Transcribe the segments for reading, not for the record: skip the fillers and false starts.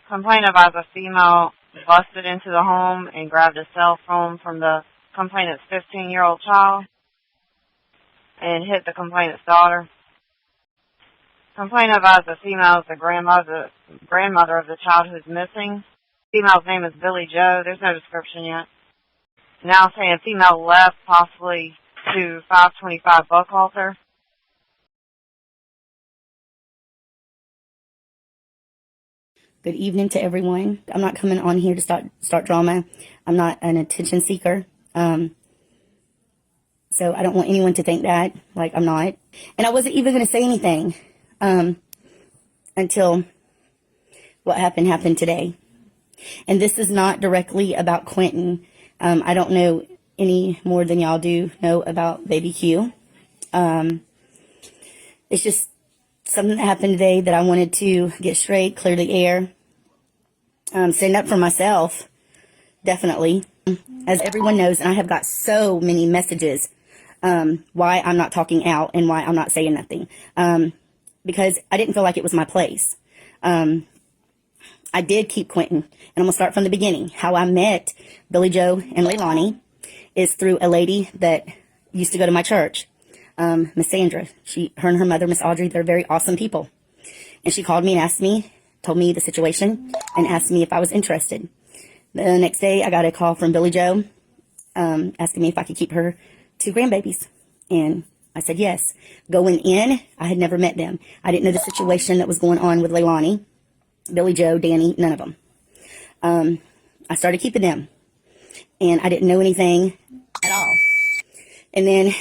Complaint about the female busted into the home and grabbed a cell phone from the complainant's 15-year-old child and hit the complainant's daughter. Complaint about the female is the grandmother of the child who's missing. Female's name is Billie Jo. There's no description yet. Now saying female left possibly to 525 Buckhalter. Good evening to everyone. I'm not coming on here to start drama. I'm not an attention seeker. So I don't want anyone to think that, like I'm not. And I wasn't even going to say anything until what happened today. And this is not directly about Quinton. I don't know any more than y'all do know about Baby Q. It's just something that happened today that I wanted to get straight, clear the air, stand up for myself, definitely. As everyone knows, and I have got so many messages why I'm not talking out and why I'm not saying nothing, because I didn't feel like it was my place. I did keep Quinton, and I'm going to start from the beginning. How I met Billie Jo and Leilani is through a lady that used to go to my church, Miss Sandra. Her and her mother, Miss Audrey, they're very awesome people. And she called me and told me the situation, and asked me if I was interested. The next day, I got a call from Billie Jo, asking me if I could keep her 2 grandbabies. And I said yes. Going in, I had never met them. I didn't know the situation that was going on with Leilani, Billie Jo, Danny, none of them. I started keeping them, and I didn't know anything at all. And then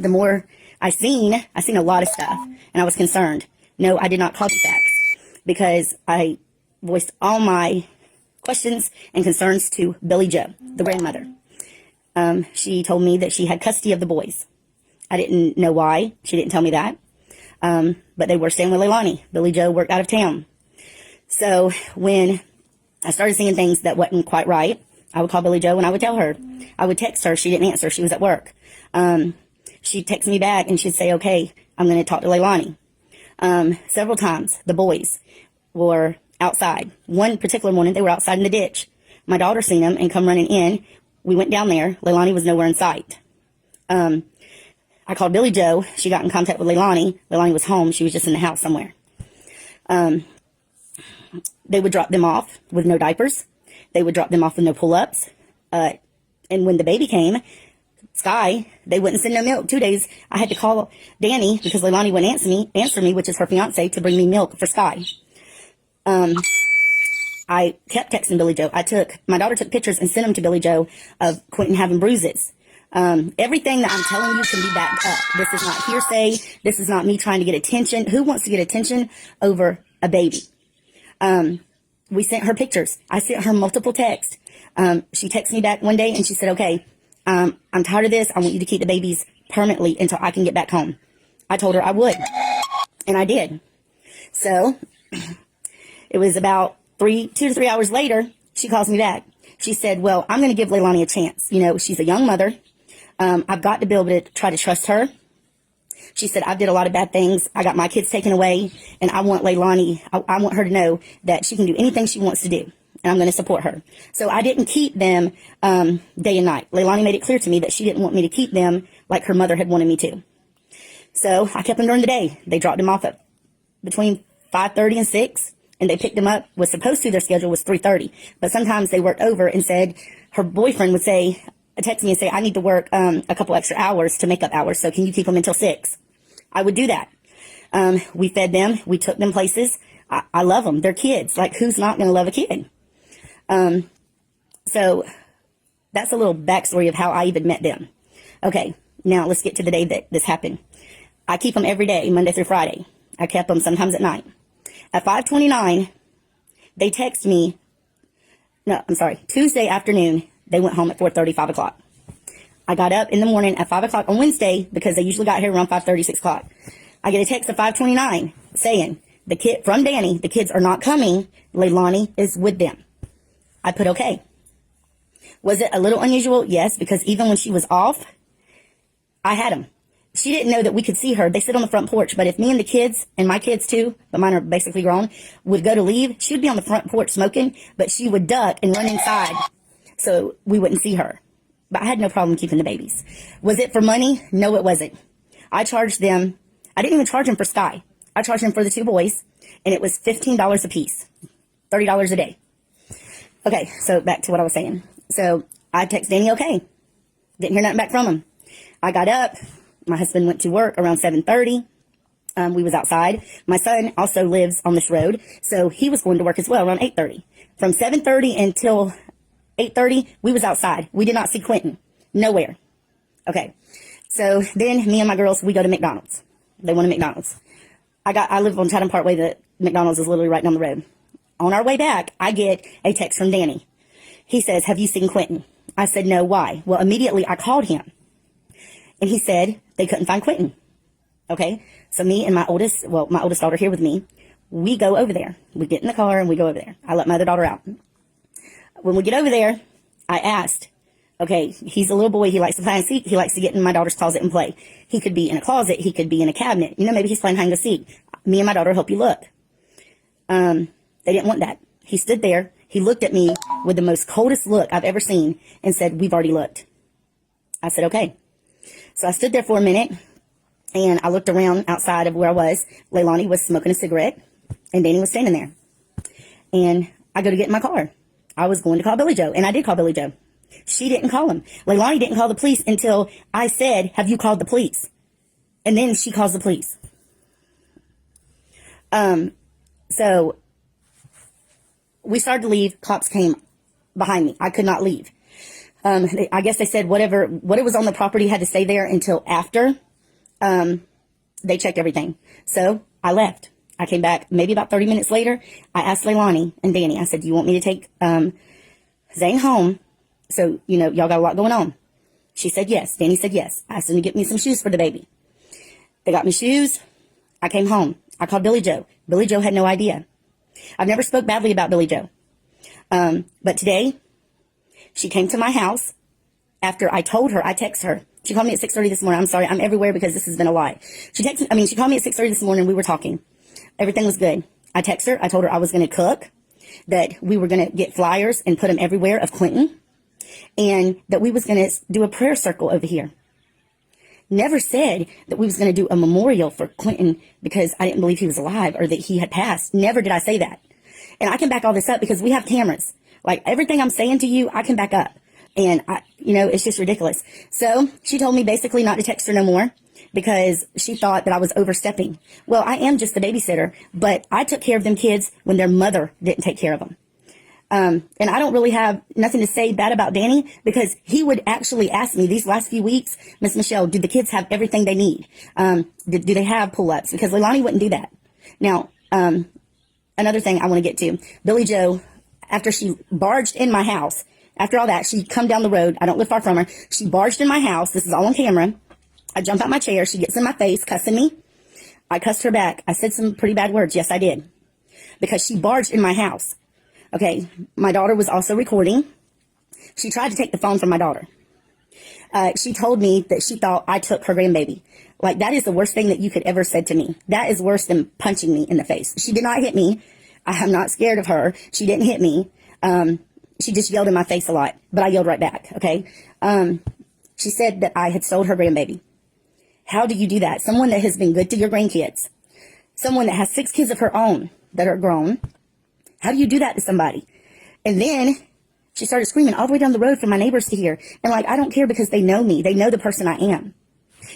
the more I seen a lot of stuff, and I was concerned. No, I did not call the facts, because I voiced all my questions and concerns to Billie Jo, the grandmother. She told me that she had custody of the boys. I didn't know why. She didn't tell me that. But they were staying with Leilani. Billie Jo worked out of town. So when I started seeing things that wasn't quite right, I would call Billie Jo and I would tell her. I would text her. She didn't answer. She was at work. She'd text me back and she'd say, okay, I'm going to talk to Leilani. Several times, the boys were outside. One particular morning, they were outside in the ditch. My daughter seen them and come running in. We went down there. Leilani was nowhere in sight. I called Billie Jo. She got in contact with Leilani. Leilani was home. She was just in the house somewhere. They would drop them off with no diapers. They would drop them off with no pull-ups. And when the baby came, Sky, they wouldn't send no milk. 2 days, I had to call Danny, because Leilani wouldn't answer me, which is her fiance, to bring me milk for Sky. I kept texting Billie Jo. My daughter took pictures and sent them to Billie Jo of Quinton having bruises. Everything that I'm telling you can be backed up. This is not hearsay. This is not me trying to get attention. Who wants to get attention over a baby? We sent her pictures. I sent her multiple texts. She texted me back one day and she said, okay, I'm tired of this. I want you to keep the babies permanently until I can get back home. I told her I would, and I did. So it was about 2 to 3 hours later, she calls me back. She said, well, I'm going to give Leilani a chance. You know, she's a young mother. I've got to be able to try to trust her. She said, I did a lot of bad things. I got my kids taken away, and I want Leilani, I want her to know that she can do anything she wants to do, and I'm going to support her. So I didn't keep them day and night. Leilani made it clear to me that she didn't want me to keep them like her mother had wanted me to. So I kept them during the day. They dropped them off at between 5:30 and 6, and they picked them up. Was supposed to, their schedule was 3:30, but sometimes they worked over and said, her boyfriend would say, text me and say, I need to work a couple extra hours to make up hours, so can you keep them until 6? I would do that. We fed them. We took them places. I love them. They're kids. Like, who's not going to love a kid? So that's a little backstory of how I even met them. Okay, now let's get to the day that this happened. I keep them every day, Monday through Friday. I kept them sometimes at night. At 5:29, they text me. No, I'm sorry. Tuesday afternoon, they went home at 4:30, 5 o'clock. I got up in the morning at 5 o'clock on Wednesday, because they usually got here around 5:30, 6 o'clock. I get a text at 5:29 saying, from Danny, the kids are not coming. Leilani is with them. I put okay. Was it a little unusual? Yes, because even when she was off, I had them. she didn't know that we could see her. They sit on the front porch, but if me and the kids, and my kids too, but mine are basically grown, would go to leave, she would be on the front porch smoking, but she would duck and run inside so we wouldn't see her. But I had no problem keeping the babies. Was it for money? No, it wasn't. I charged them. I didn't even charge them for Sky. I charged them for the 2 boys, and it was $15 a piece, $30 a day. Okay, so back to what I was saying. So I text Danny, okay. Didn't hear nothing back from him. I got up. My husband went to work around 7:30. We was outside. My son also lives on this road, so he was going to work as well around 8:30. From 7:30 until 8:30, we was outside. We did not see Quinton. Nowhere. Okay. So then me and my girls, we go to McDonald's. They wanted McDonald's. I live on Chatham Parkway. The McDonald's is literally right down the road. On our way back, I get a text from Danny. He says, have you seen Quinton? I said, no, why? Well, immediately I called him. And he said they couldn't find Quinton. Okay. So me and my oldest daughter here with me, we go over there. We get in the car and we go over there. I let my other daughter out. When we get over there, I asked, okay, he's a little boy. He likes to play and seek. He likes to get in my daughter's closet and play. He could be in a closet. He could be in a cabinet. You know, maybe he's playing hide and go seek. Me and my daughter help you look. They didn't want that. He stood there. He looked at me with the most coldest look I've ever seen and said, we've already looked. I said, okay. So I stood there for a minute and I looked around outside of where I was. Leilani was smoking a cigarette and Danny was standing there. And I go to get in my car. I was going to call Billie Jo, and I did call Billie Jo. She didn't call him. Leilani didn't call the police until I said, have you called the police? And then she calls the police. So we started to leave. Cops came behind me. I could not leave. I guess they said what it was on the property had to stay there until after they checked everything. So I left. I came back maybe about 30 minutes later. I asked Leilani and Danny, I said, do you want me to take Zane home? So, you know, y'all got a lot going on. She said yes. Danny said yes. I asked them to get me some shoes for the baby. They got me shoes. I came home. I called Billie Jo. Billie Jo had no idea. I've never spoke badly about Billie Jo. But today, she came to my house after I told her, I texted her. She called me at 6:30 this morning. I'm sorry, I'm everywhere because this has been a lie. She called me at 6:30 this morning. We were talking. Everything was good. I texted her. I told her I was going to cook, that we were going to get flyers and put them everywhere of Quinton, and that we was going to do a prayer circle over here. Never said that we was going to do a memorial for Quinton because I didn't believe he was alive or that he had passed. Never did I say that. And I can back all this up because we have cameras. Like everything I'm saying to you, I can back up. And it's just ridiculous. So she told me basically not to text her no more because she thought that I was overstepping. Well, I am just the babysitter, but I took care of them kids when their mother didn't take care of them. And I don't really have nothing to say bad about Danny because he would actually ask me these last few weeks, Miss Michelle, do the kids have everything they need? Do they have pull-ups? Because Leilani wouldn't do that. Now, another thing I want to get to, Billie Jo, after she barged in my house, after all that, she come down the road. I don't live far from her. She barged in my house. This is all on camera. I jump out my chair. She gets in my face, cussing me. I cussed her back. I said some pretty bad words. Yes, I did. Because she barged in my house. Okay, my daughter was also recording. She tried to take the phone from my daughter. She told me that she thought I took her grandbaby. Like, that is the worst thing that you could ever said to me. That is worse than punching me in the face. She did not hit me. I am not scared of her. She didn't hit me. She just yelled in my face a lot, but I yelled right back, okay? She said that I had sold her grandbaby. How do you do that? Someone that has been good to your grandkids. Someone that has 6 kids of her own that are grown. How do you do that to somebody? And then she started screaming all the way down the road for my neighbors to hear. And like, I don't care because they know me. They know the person I am.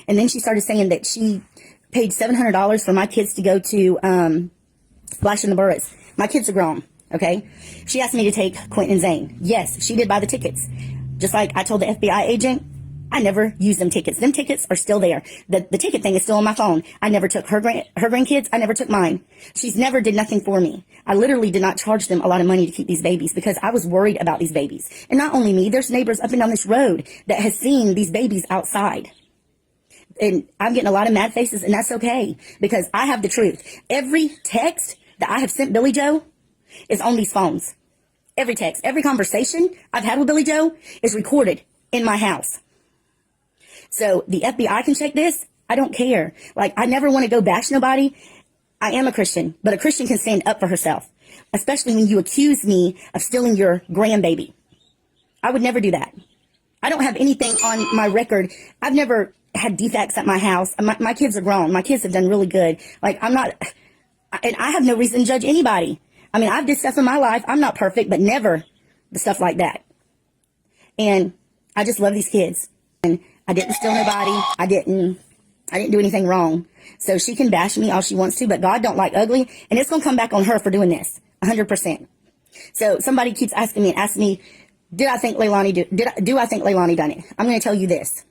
And then she started saying that she paid $700 for my kids to go to Splash in the Burris. My kids are grown, okay? She asked me to take Quinton and Zane. Yes, she did buy the tickets. Just like I told the FBI agent, I never used them tickets. Them tickets are still there. The ticket thing is still on my phone. I never took her grandkids. I never took mine. She's never did nothing for me. I literally did not charge them a lot of money to keep these babies because I was worried about these babies. And not only me, there's neighbors up and down this road that has seen these babies outside. And I'm getting a lot of mad faces, and that's okay because I have the truth. Every text that I have sent Billie Jo is on these phones. Every text, every conversation I've had with Billie Jo is recorded in my house. So the FBI can check this, I don't care. Like, I never want to go bash nobody. I am a Christian, but a Christian can stand up for herself, especially when you accuse me of stealing your grandbaby. I would never do that. I don't have anything on my record. I've never had defects at my house. My kids are grown. My kids have done really good. Like, I'm not, and I have no reason to judge anybody. I mean, I've did stuff in my life. I'm not perfect, but never the stuff like that. And I just love these kids. And I didn't steal nobody. I didn't do anything wrong. So she can bash me all she wants to, but God don't like ugly. And it's going to come back on her for doing this. 100%. So somebody keeps asking me, do I think Leilani done it? I'm going to tell you this,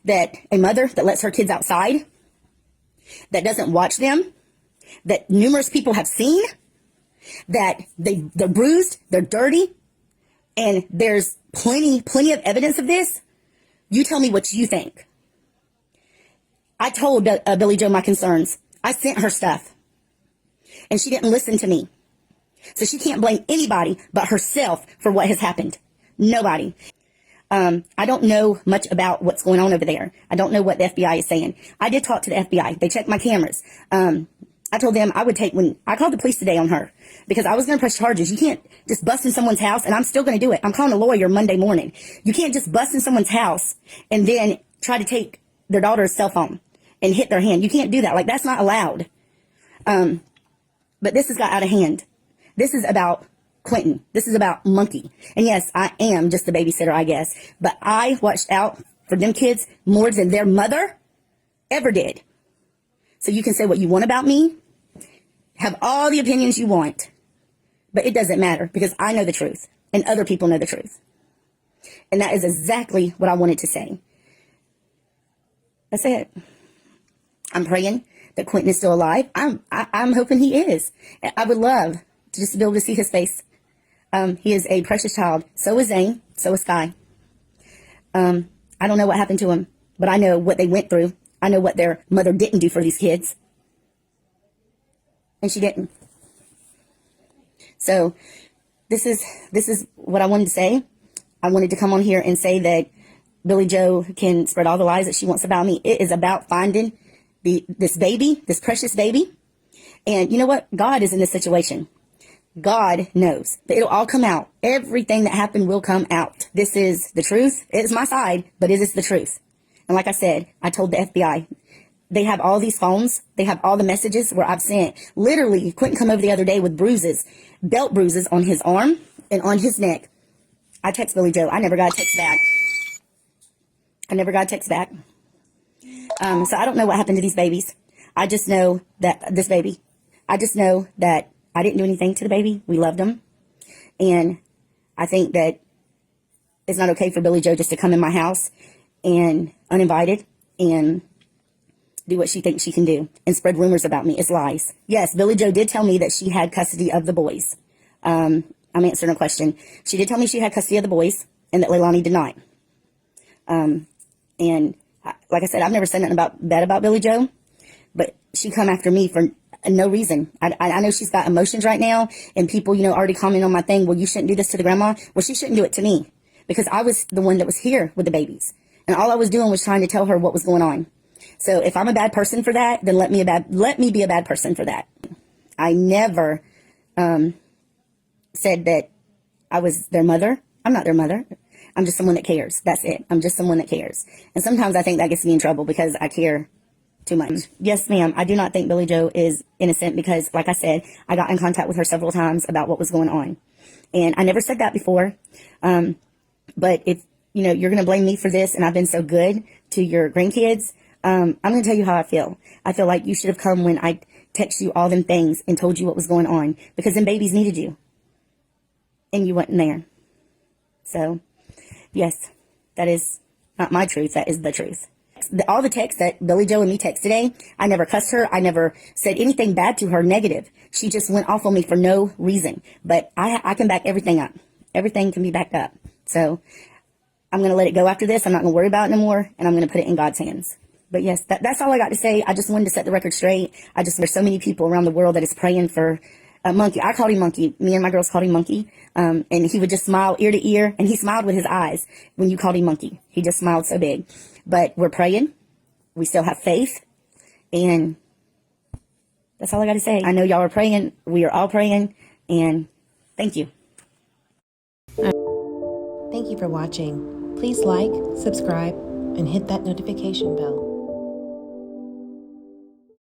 that a mother that lets her kids outside, that doesn't watch them, that numerous people have seen, that they're bruised, they're dirty, and there's plenty of evidence of this. You tell me what you think. I told Billie Jo my concerns. I sent her stuff, and she didn't listen to me. So she can't blame anybody but herself for what has happened. Nobody. I don't know much about what's going on over there. I don't know what the FBI is saying. I did talk to the FBI. They checked my cameras. I told them I called the police today on her because I was going to press charges. You can't just bust in someone's house, and I'm still going to do it. I'm calling a lawyer Monday morning. You can't just bust in someone's house and then try to take their daughter's cell phone and hit their hand. You can't do that. Like, that's not allowed. But this has got out of hand. This is about Quinton. This is about Monkey. And yes, I am just the babysitter, I guess. But I watched out for them kids more than their mother ever did. So you can say what you want about me, have all the opinions you want, but it doesn't matter because I know the truth and other people know the truth. And that is exactly what I wanted to say. That's it. I'm praying that Quinton is still alive. I'm hoping he is. I would love to just be able to see his face. He is a precious child. So is Zane. So is Sky. I don't know what happened to him, but I know what they went through. I know what their mother didn't do for these kids. And she didn't. So this is what I wanted to say. I wanted to come on here and say that Billie Jo can spread all the lies that she wants about me. It is about finding this baby, this precious baby. And you know what? God is in this situation. God knows. It'll all come out. Everything that happened will come out. This is the truth. It's my side, but it is the truth. And like I said, I told the FBI, they have all these phones. They have all the messages where I've sent. Literally, Quinton come over the other day with bruises, belt bruises on his arm and on his neck. I text Billie Jo. I never got a text back. So I don't know what happened to these babies. I just know that I just know that I didn't do anything to the baby. We loved him. And I think that it's not okay for Billie Jo just to come in my house and uninvited and do what she thinks she can do and spread rumors about me. It's lies. Yes, Billie Jo did tell me that she had custody of the boys. I'm answering a question. She did tell me she had custody of the boys and that Leilani did not. And like I said, I've never said nothing bad about Billie Jo, but she come after me for no reason. I know she's got emotions right now, and people, already comment on my thing. Well, you shouldn't do this to the grandma. Well, she shouldn't do it to me because I was the one that was here with the babies, and all I was doing was trying to tell her what was going on. So if I'm a bad person for that, then let me be a bad person for that. I never said that I was their mother. I'm not their mother. I'm just someone that cares. That's it. I'm just someone that cares. And sometimes I think that gets me in trouble because I care too much. Yes, ma'am. I do not think Billie Jo is innocent because, like I said, I got in contact with her several times about what was going on. And I never said that before. But if, you're going to blame me for this and I've been so good to your grandkids, I'm going to tell you how I feel. I feel like you should have come when I text you all them things and told you what was going on because them babies needed you. And you wasn't there. So, yes, that is not my truth. That is the truth. All the texts that Billie Jo and me text today, I never cussed her. I never said anything bad to her, negative. She just went off on me for no reason. But I can back everything up. Everything can be backed up. So I'm going to let it go after this. I'm not going to worry about it anymore. And I'm going to put it in God's hands. But yes, that's all I got to say. I just wanted to set the record straight. There's so many people around the world that is praying for Monkey. I called him Monkey. Me and my girls called him Monkey. And he would just smile ear to ear. And he smiled with his eyes when you called him Monkey. He just smiled so big. But we're praying we still have faith, and that's all I got to say. I know y'all are praying. We are all praying, and thank you. Thank you for watching. Please like, subscribe, and hit that notification bell.